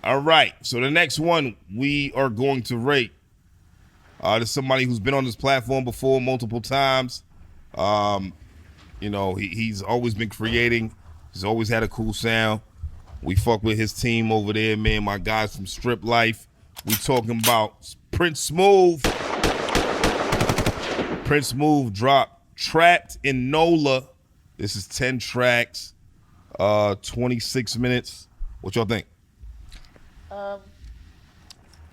All right. So the next one we are going to rate. There's somebody who's been on this platform before multiple times. Um, he's always been creating. He's always had a cool sound. We fuck with his team over there, man. My guys from Strip Life. We talking about Prince Smooth. Prince Smooth dropped Trapped in NOLA. This is 10 tracks, 26 minutes. What y'all think? You want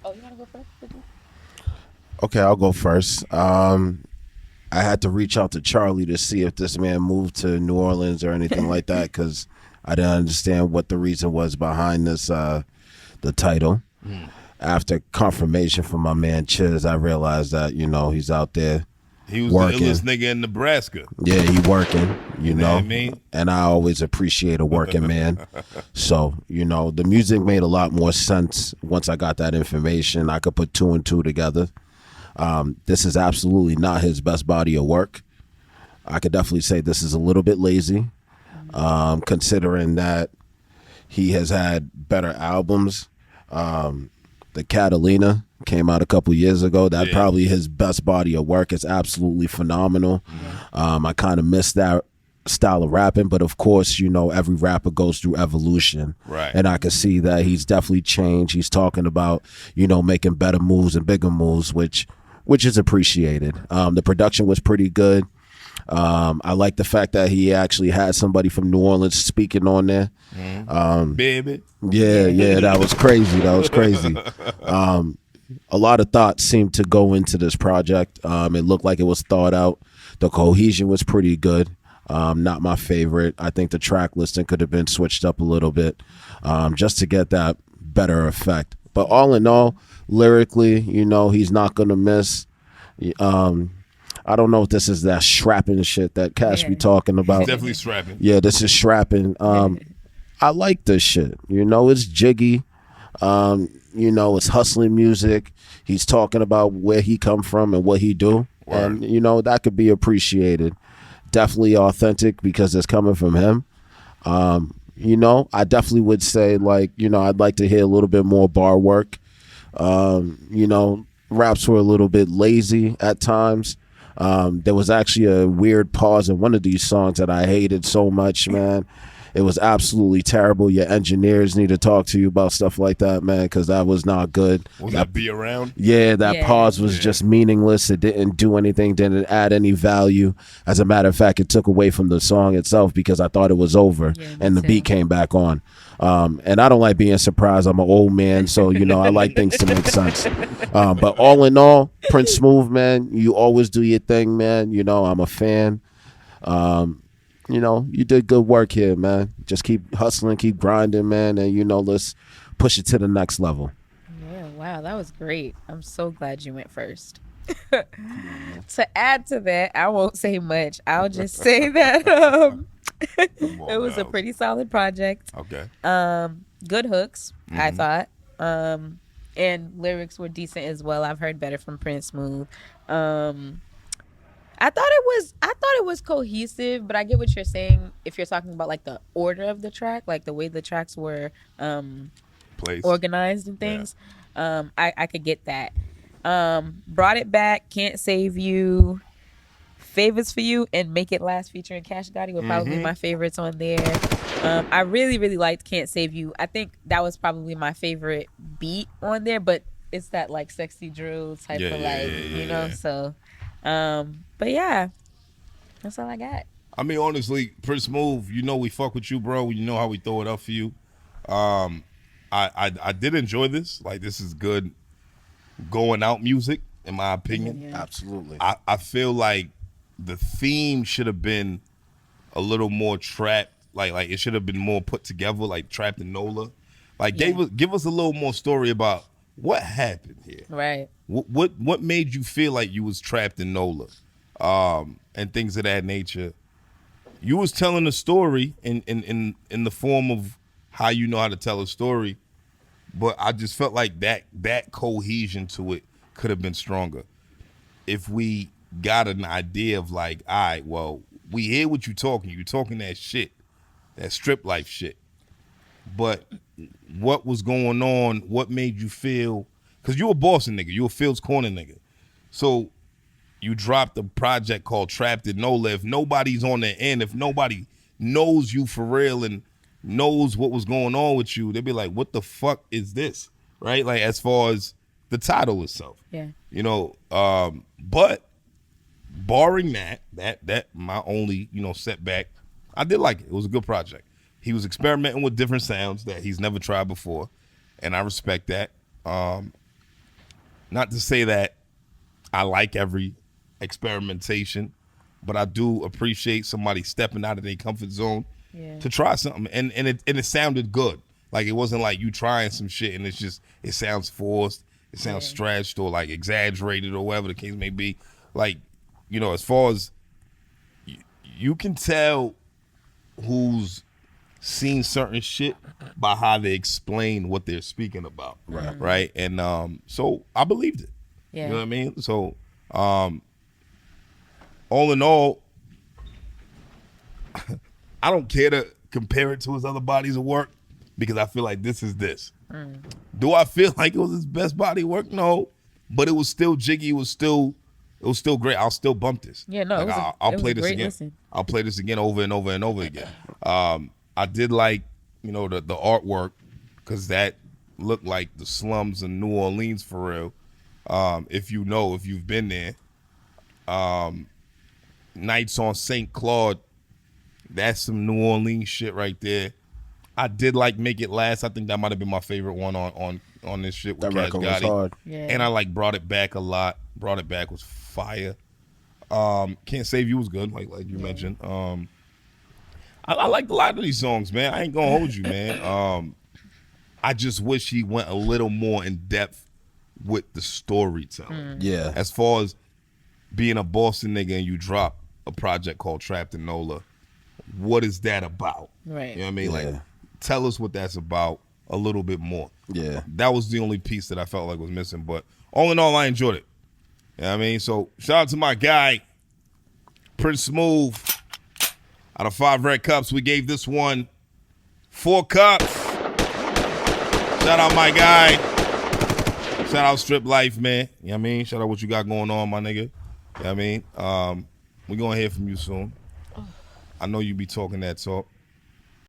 to go first? Okay, I'll go first. I had to reach out to Charlie to see if this man moved to New Orleans or anything like that because I didn't understand what the reason was behind this, the title. After confirmation from my man Chiz, I realized that, he's out there He was working. the illest nigga in Nebraska. Yeah, he working, You know what I mean? And I always appreciate a working man. So, the music made a lot more sense once I got that information. I could put two and two together. This is absolutely not his best body of work. I could definitely say this is a little bit lazy, considering that he has had better albums. The Catalina came out a couple years ago. That's probably his best body of work. It's absolutely phenomenal. I kind of missed that style of rapping, but of course, every rapper goes through evolution. Right. And I can see that he's definitely changed. He's talking about, making better moves and bigger moves, which is appreciated. The production was pretty good. I like the fact that he actually had somebody from New Orleans speaking on there. Baby. Yeah, that was crazy. A lot of thought seemed to go into this project. It looked like it was thought out. The cohesion was pretty good. Not my favorite. I think the track listing could have been switched up a little bit just to get that better effect. But all in all, lyrically, he's not going to miss. I don't know if this is that strapping shit that Cash be talking about. Definitely strapping. Yeah, this is strapping. I like this shit. It's jiggy. It's hustling music. He's talking about where he come from and what he do. Word. And, that could be appreciated. Definitely authentic because it's coming from him. I definitely would say, I'd like to hear a little bit more bar work. Raps were a little bit lazy at times. There was actually a weird pause in one of these songs that I hated so much, man. It was absolutely terrible. Your engineers need to talk to you about stuff like that, man, because that was not good. Was that Be Around? Yeah, that pause was just meaningless. It didn't do anything, didn't add any value. As a matter of fact, it took away from the song itself because I thought it was over and the beat came back on. And I don't like being surprised. I'm an old man, so, I like things to make sense. But all in all, Prince Smooth, man, you always do your thing, man. I'm a fan. You did good work here, man. Just keep hustling, keep grinding, man, and let's push it to the next level. Yeah, wow, that was great. I'm so glad you went first. To add to that, I won't say much. I'll just say that it was a pretty solid project. Okay. Good hooks, I thought. And lyrics were decent as well. I've heard better from Prince Smooth. I thought it was cohesive, but I get what you're saying if you're talking about like the order of the track, like the way the tracks were Place. organized and things. I could get that. Brought It Back, Can't Save You, Favors for You, and Make It Last featuring Cash Gotti were probably my favorites on there. I really, really liked Can't Save You. I think that was probably my favorite beat on there, but it's that like sexy drill type of so but yeah, that's all I got. I mean, honestly, Prince Smooth, we fuck with you, bro. You know how we throw it up for you. I did enjoy this. Like, this is good going out music, in my opinion. Yeah. Absolutely. I feel like the theme should have been a little more trapped. Like it should have been more put together, like Trapped in NOLA. Like, give us a little more story about what happened here. Right. What made you feel like you was trapped in NOLA, and things of that nature? You was telling a story in the form of how you know how to tell a story, but I just felt like that cohesion to it could have been stronger. If we got an idea of like, all right, well, we hear what you're talking that shit, that strip life shit. but what was going on? What made you feel? Because you a Boston nigga, you a Fields Corner nigga, so you dropped a project called Trapped in NOLA. If nobody's on the end, if nobody knows you for real and knows what was going on with you, they'd be like, "What the fuck is this?" Right? Like as far as the title itself, Yeah. you know. But barring that my only setback, I did like it. It was a good project. He was experimenting with different sounds that he's never tried before, and I respect that. Not to say that I like every experimentation, but I do appreciate somebody stepping out of their comfort zone to try something, and it sounded good. Like it wasn't like you trying some shit and it sounds forced, it sounds stretched or like exaggerated or whatever the case may be. Like, as far as you can tell who's seen certain shit by how they explain what they're speaking about, right? And so I believed it. Yeah. You know what I mean? So all in all, I don't care to compare it to his other bodies of work because I feel like this is this. Do I feel like it was his best body of work? No, but it was still jiggy. It was still great. I'll still bump this. Yeah, no, like, I'll play this great again. Listen. I'll play this again over and over and over again. I did like the artwork because that looked like the slums in New Orleans for real. If you've been there. Nights on St. Claude, that's some New Orleans shit right there. I did like Make It Last. I think that might have been my favorite one on this shit with That Cash record was Gotti. hard. Yeah. And I like Brought It Back a lot. Brought It Back was fire. Can't Save You was good, like you mentioned. I liked a lot of these songs, man. I ain't gonna hold you, man. I just wish he went a little more in depth with the storytelling. Yeah. As far as being a Boston nigga and you drop a project called Trapped in NOLA, what is that about? Right. You know what I mean? Yeah. Like, tell us what that's about a little bit more. Yeah. That was the only piece that I felt like was missing. But all in all, I enjoyed it. You know what I mean? So shout out to my guy, Prince Smooth. Out of 5 red cups, we gave this one 4 cups. Shout out my guy. Shout out Strip Life, man. You know what I mean? Shout out what you got going on, my nigga. You know what I mean? We're going to hear from you soon. I know you be talking that talk.